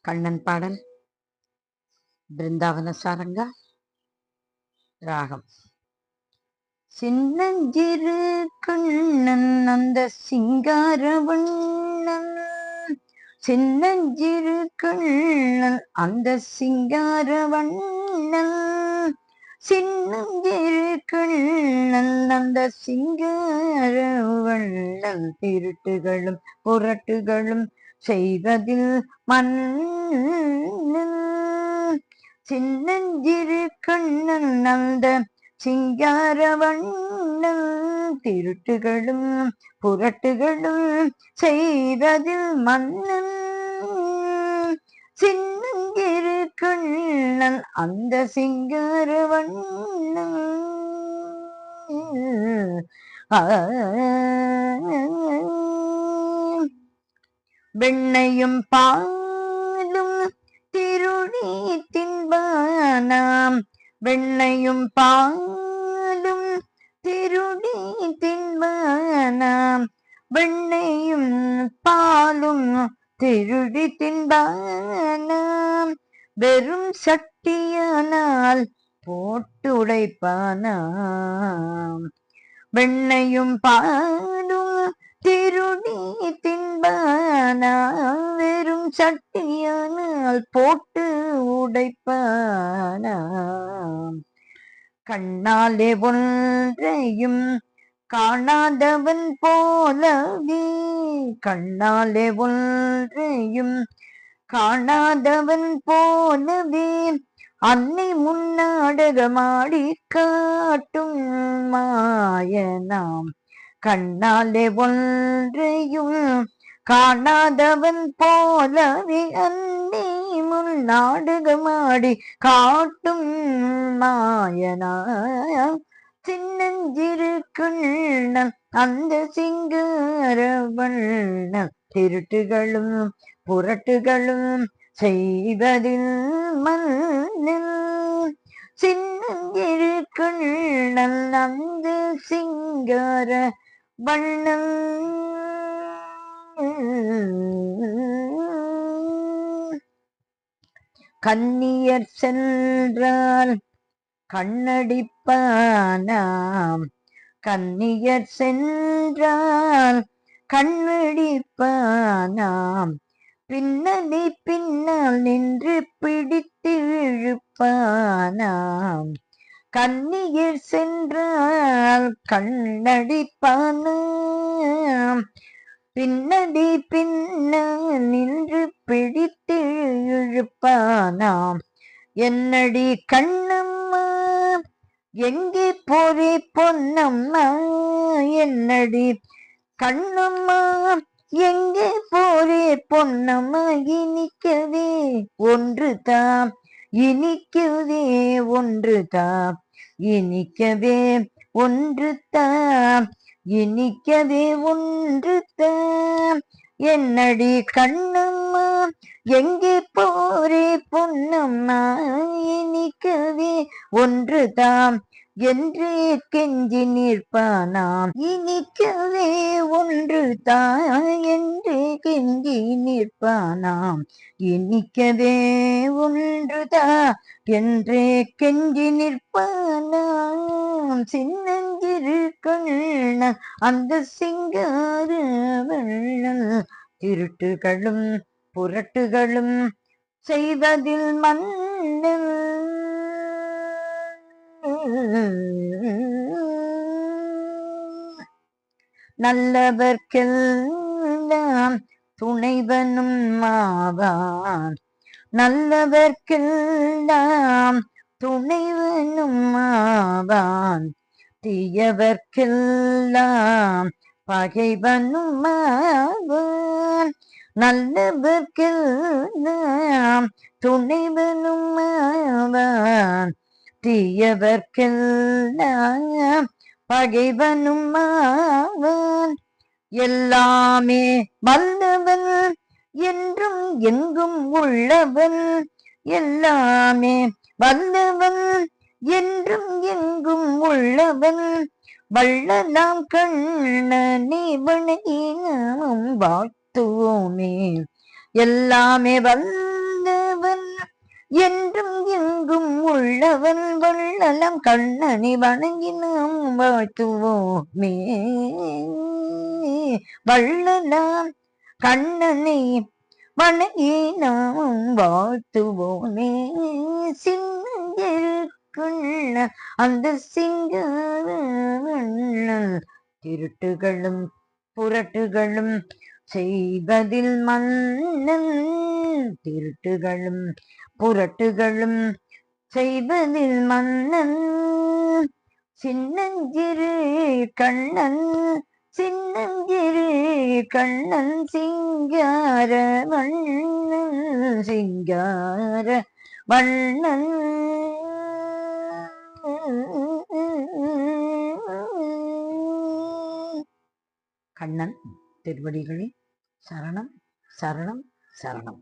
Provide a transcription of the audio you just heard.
கண்ணன் பாடல் பிருந்தாவன சாரங்கா ராகம். சின்னஞ்சிறு கண்ணன் அந்த சிங்காரவண்ணன், சின்னஞ்சிறு கண்ணன் அந்த சிங்காரவண்ணன், சின்னஞ்சிறு கண்ணன் அந்த சிங்காரவண்ணன், திருட்டுகளும் புரட்டுகளும் செய்வதில் மன்னன், சின்னஞ்சிறு கண்ணன் அந்த சிங்காரவண்ணன், திருட்டுகளும் புரட்டுகளும் செய்வதில் மன்னன், சின்னஞ்சிறு கண்ணன் அந்த சிங்காரவண்ணன். வெண்ணையும் பாலும் திருடி தின்பானாம், வெண்ணையும் பாலும் திருடி தின்பானாம், வெண்ணையும் பாலும் திருடி தின்பானாம், வெறும் சட்டியானால் போட்டு உடைப்பானாம், வெண்ணையும் பாலும் திருடி தின்பானாம், வெறும் சட்டியானால் போட்டு உடைப்பானாம், கண்ணாலே ஒன்றையும் காணாதவன் போலவே, கண்ணாலே ஒன்றையும் காணாதவன் போலவே, அன்னை முன்னாடகமாடி காட்டும் மாயனாம், கண்ணாலே ஒன்றையும் காணாதவன் போலவே, அன்னை முன்னாடகமாடி காட்டும் மாயனாம், சின்னஞ்சிறு கண்ணன் அந்த சிங்காரவண்ணன், திருட்டுகளும் புரட்டுகளும் செய்வதில் மன்னன், சின்னஞ்சிறு கண்ணன் அந்த சிங்கார வண்ணன். கன்னியர் சென்றால் கண்ணடிப்பானாம், கன்னியர் சென்றால் கண்ணடிப்பானாம், பின்னணி பின்னால் நின்று பிடித்து இழுப்பானாம், கன்னியர் சென்றால் கண்ணடிப்பானாம், பின்னடி பின்னால் நின்று பிடித்து இழுப்பானாம், என்னடி கண்ணம்மா எங்கே போரே பொன்னம்மா, என்னடி கண்ணம்மா எங்கே போரே பொன்னம்மா, இனிக்கவே ஒன்று தாம், இனிக்கவே ஒன்று தாம், இனிக்கவே ஒன்று தாம், இனிக்கவே ஒன்று தாம், என்னடி கண்ணம்மா எங்கே போரே பொன்னம்மா, இனிக்கவே ஒன்று தாம் என்று கெஞ்சி நிற்பானாம், இனிக்கவே ஒன்று தாம் என்று கெஞ்சி நிற்பானாம், இனிக்கவே ஒன்று தாம் என்று கெஞ்சி நிற்பானாம், சின்னஞ்சிறு கண்ணன் அந்த சிங்காரவண்ணன், திருட்டுகளும் புரட்டுகளும் செய்வதில் மன்னன், நல்லவர்க்கெல்லாம் துணைவனும் ஆவான், நல்லவர்க்கெல்லாம் துணைவனும் ஆவான், தீயவர்க்கெல்லாம் பகைவனும் ஆவான், நல்லவர்க்கெல்லாம் துணைவனும் ஆவான், தீயவர்க்கெல்லாம் பகைவனும் ஆவான், எல்லாமே வல்லவன் என்றும் எங்கும் உள்ளவன், எல்லாமே வல்லவன் என்றும் எங்கும் உள்ளவன், வள்ளலாம் கண்ணனை வணங்கி நாமும் வாழ்த்துவோமே, எல்லாமே வல்ல என்றும் எங்கும் உள்ளவன் வள்ளலம் கண்ணனை வணங்கி நாம் வாழ்த்துவோமே. வள்ளலாம் கண்ணனை வணங்கி நாம் வாழ்த்துவோமே. சின்னஞ்சிறுக்குள்ள அந்த சிங்கார திருட்டுகளும் புரட்டுகளும் செய்வதில் மன்னன், திருட்டுகளும் புரட்டுகளும் செய்வதில் மன்னன். சின்னஞ்சிறு கண்ணன் சின்னஞ்சிறு கண்ணன் சிங்கார வண்ணன், சிங்கார வண்ணன். கண்ணன் திருவடிகளே சரணம் சரணம் சரணம்.